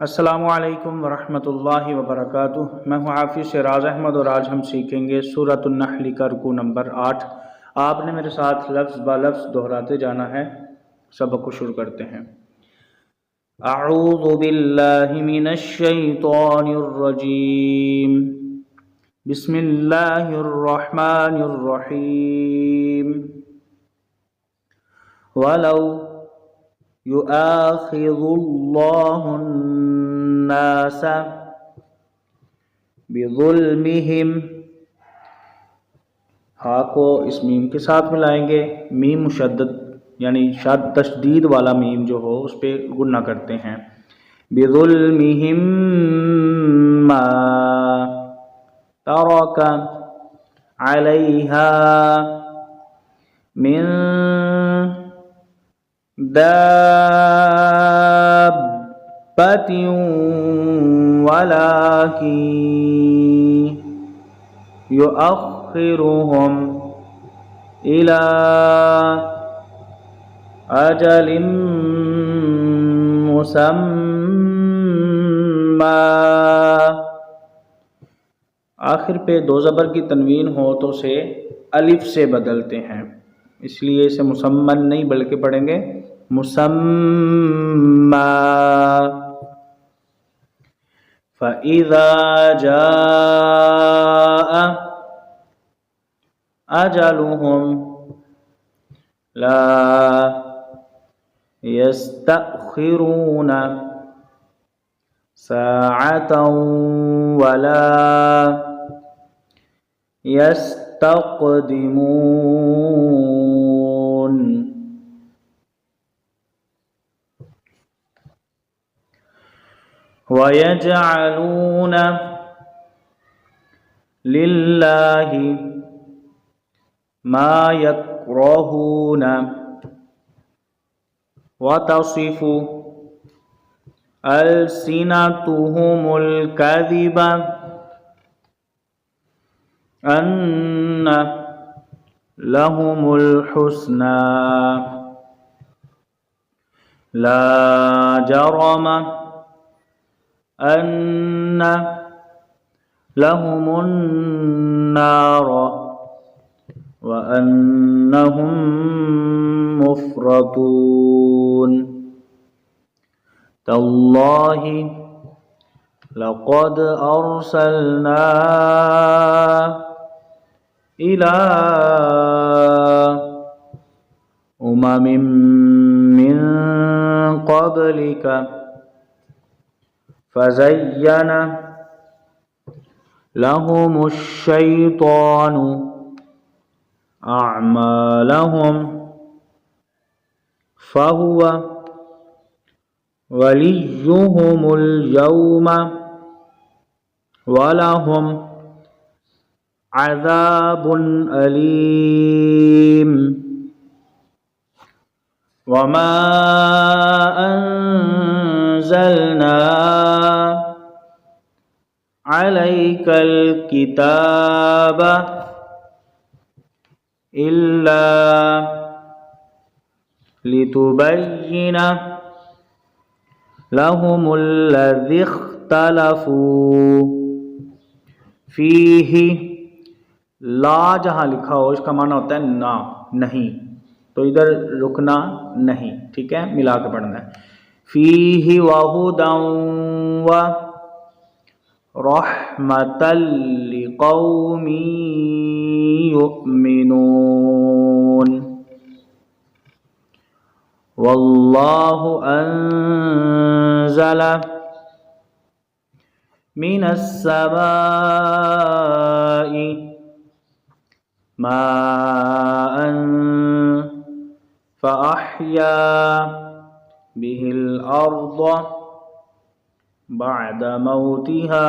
अस्सलामुअलैकुम वरहमतुल्लाहि वबरकातुह। मैं हूँ हाफिज़ शराज अहमद और आज हम सीखेंगे सूरतुन नहल का रुकू नंबर 8। आपने मेरे साथ लफ्ज़ ब लफ्ज़ दोहराते जाना है। सबक को शुरू करते हैं। अऊज़ु बिल्लाहि मिनश शैतानिर रजीम। बिस्मिल्लाहिर रहमानिर रहीम। वलौ युआखिज़ुल्लाहु अन्नास बिज़ुल्मिहिम। हा को इस मीम के साथ मिलाएंगे। मीम मुशद्दद यानी शाद तशदीद वाला मीम जो हो उस पर गुन्ना करते हैं। बिज़ुल्मिहिम मा तरका अलैहा मिन दाब्बतिन वलाकिन युअख्खिरुहुम इला अजलिम मुसम्मा। आखिर पे दो ज़बर की तनवीन हो तो उसे अलिफ से बदलते हैं, इसलिए इसे मुसम्मन नहीं बल्कि पढ़ेंगे मुसम्मा। फ़इज़ा जाअ अजलुहुम ला यस्तअखिरून साअतन वला यस्तक़दिमून। वयजअलून लिल्लाहि मा यकरहून वतसिफु अलसिनतुहुमुल कज़िब अन्न लहुमुल हुस्ना ला जरम अन्न लहुमुन नार व अन्नहुम मुफ़रतून। तल्लाहि लक़द अरसलना इला उममिन मिन क़ब्लिका फ़ज़य्यन लहुमुश शैतानु अअमालहुम फ़हुव वलियुहुमुल यौमा वलहुम अज़ाबुन अलीम। वमा अंज़लना अलैकल किताब इल्ला लितुबय्यिन लहुमुल्लज़ी इख्तलफू फीही। ला जहाँ लिखा हो इसका माना होता है ना, नहीं, तो इधर रुकना नहीं, ठीक है, मिला के पढ़ना है। फीही वहुदन व रहमतल लिक़ौमिन युमिनून। वल्लाहु अंज़ला मिनस समाई माअन फ़अह्या बिहिल अर्द बअद मौतिहा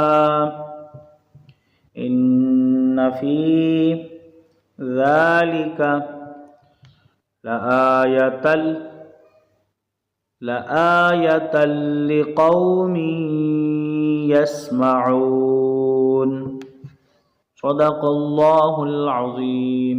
इन्न फ़ी ज़ालिका लआयतल लिक़ौमिन यस्मऊन। सदक़ल्लाहुल अज़ीम।